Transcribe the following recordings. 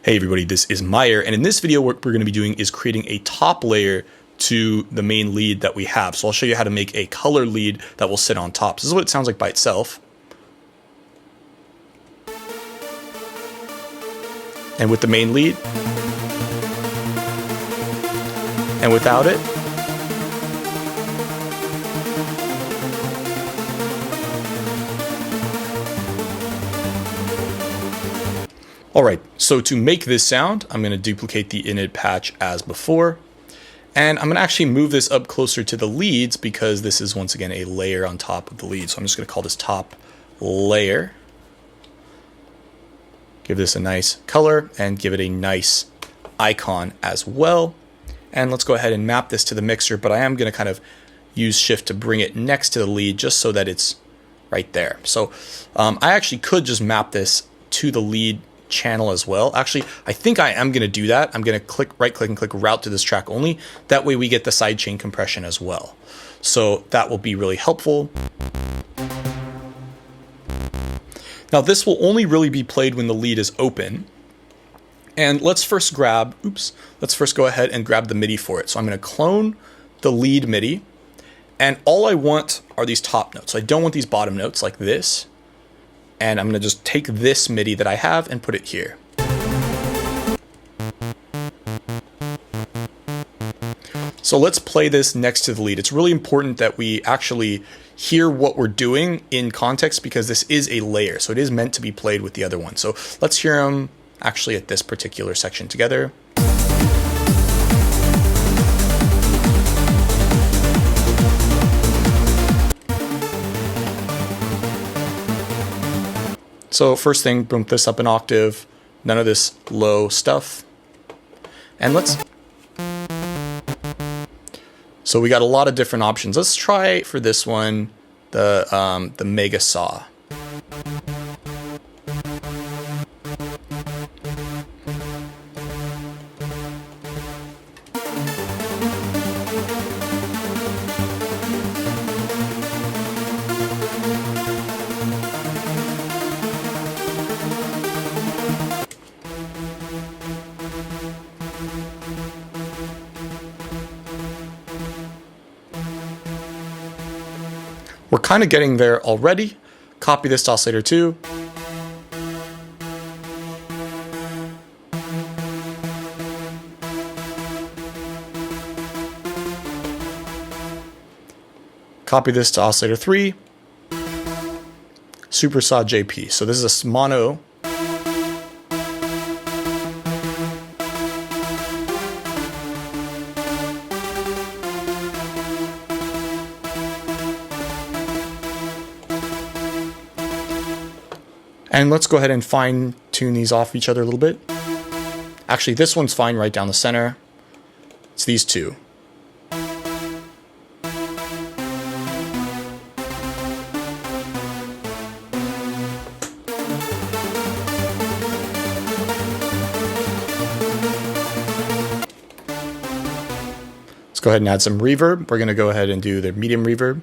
Hey everybody, this is Meyer, and in this video what we're going to be doing is creating a top layer to the main lead that we have. So I'll show you how to make a color lead that will sit on top. So this is what it sounds like by itself. And with the main lead. And without it. Alright, so to make this sound, I'm going to duplicate the init patch as before. And I'm going to actually move this up closer to the leads because this is once again a layer on top of the lead. So I'm just going to call this top layer. Give this a nice color and give it a nice icon as well. And let's go ahead and map this to the mixer, but I am going to kind of use shift to bring it next to the lead just so that it's right there. So I actually could just map this to the lead channel as well. Actually, I think I am going to do that. I'm going to right click and click route to this track only. That way we get the sidechain compression as well. So that will be really helpful. Now this will only really be played when the lead is open. And let's first go ahead and grab the MIDI for it. So I'm going to clone the lead MIDI. And all I want are these top notes. So I don't want these bottom notes like this. And I'm going to just take this MIDI that I have and put it here. So let's play this next to the lead. It's really important that we actually hear what we're doing in context because this is a layer. So it is meant to be played with the other one. So let's hear them actually at this particular section together. So first thing, bump this up an octave, none of this low stuff. And so we got a lot of different options. Let's try for this one, the mega saw. We're kind of getting there already. Copy this to Oscillator 2. Copy this to Oscillator 3. Super Saw JP. So this is a mono. And let's go ahead and fine tune these off each other a little bit. Actually, this one's fine right down the center. It's these two. Let's go ahead and add some reverb. We're going to go ahead and do the medium reverb.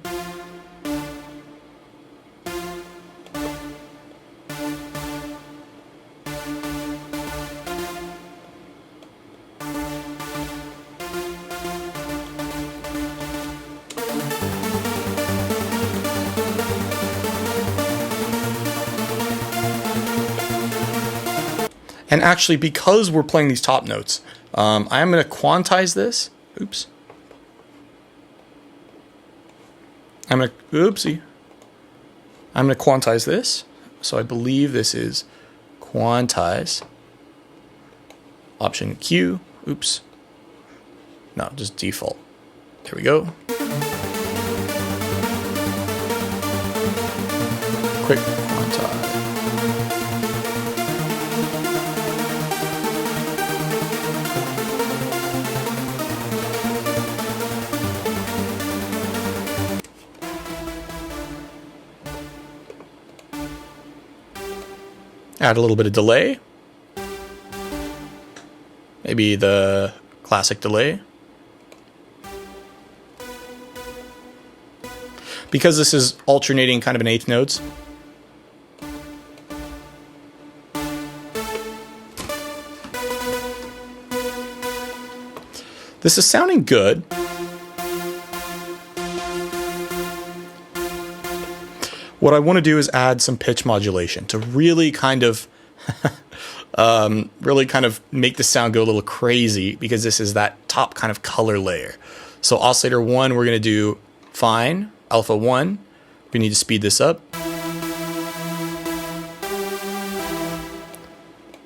And actually, because we're playing these top notes, I am going to quantize this. Oops. I'm going to quantize this. So I believe this is quantize. Option Q. Oops. No, just default. There we go. Quick quantize. Add a little bit of delay. Maybe the classic delay. Because this is alternating kind of an eighth notes, This is sounding good. What I want to do is add some pitch modulation to really kind of make the sound go a little crazy, because this is that top kind of color layer. So oscillator 1, we're going to do fine, alpha 1. We need to speed this up.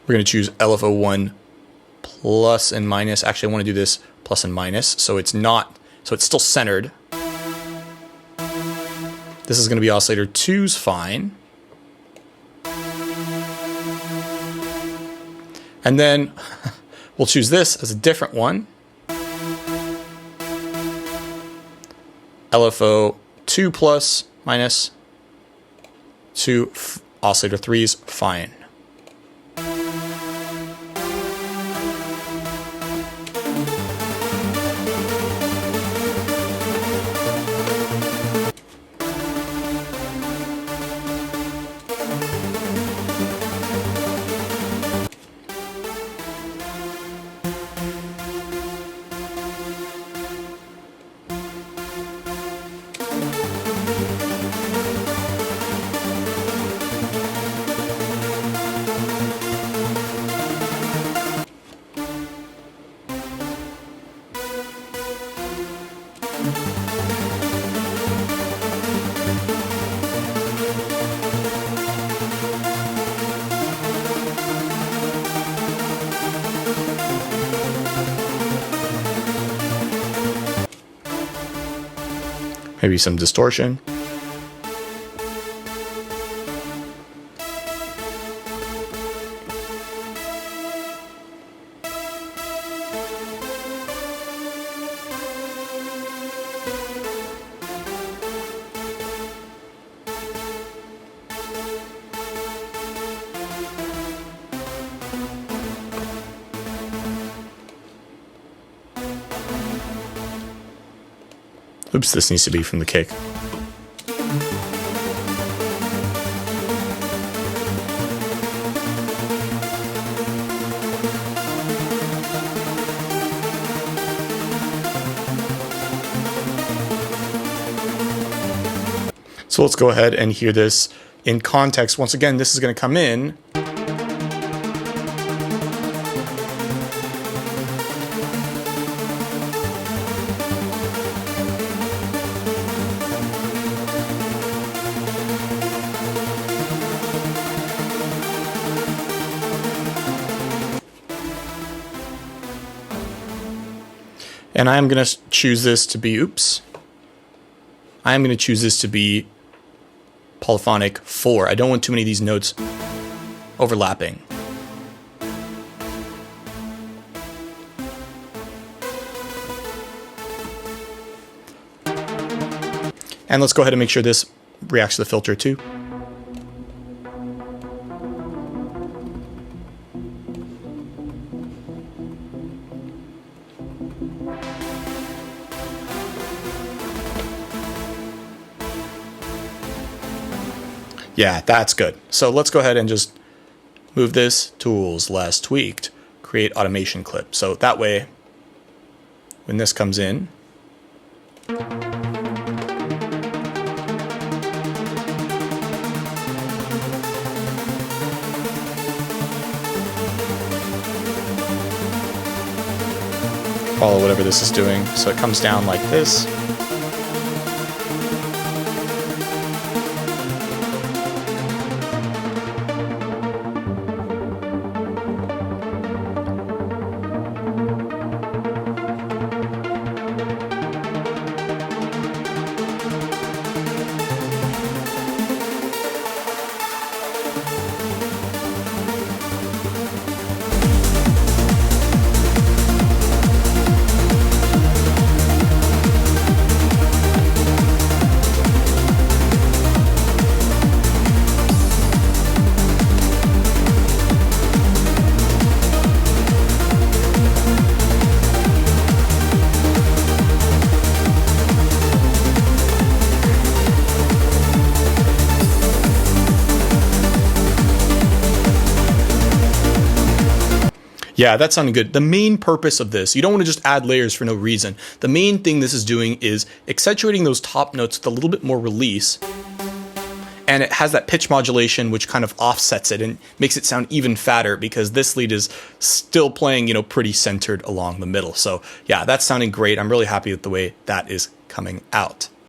We're going to choose alpha 1 plus and minus. Actually, I want to do this plus and minus, so it's still centered. This is going to be oscillator 2's fine. And then we'll choose this as a different one. LFO 2 plus minus to oscillator 3's fine. Maybe some distortion. Oops, this needs to be from the kick. So let's go ahead and hear this in context. Once again, this is going to come in. And I'm going to choose this to be, I am going to choose this to be polyphonic 4. I don't want too many of these notes overlapping. And let's go ahead and make sure this reacts to the filter too. Yeah, that's good. So let's go ahead and just move this, tools, less tweaked, create automation clip. So that way, when this comes in, follow whatever this is doing. So it comes down like this. Yeah, that sounded good. The main purpose of this, you don't want to just add layers for no reason. The main thing this is doing is accentuating those top notes with a little bit more release. And it has that pitch modulation, which kind of offsets it and makes it sound even fatter, because this lead is still playing, you know, pretty centered along the middle. So yeah, that's sounding great. I'm really happy with the way that is coming out.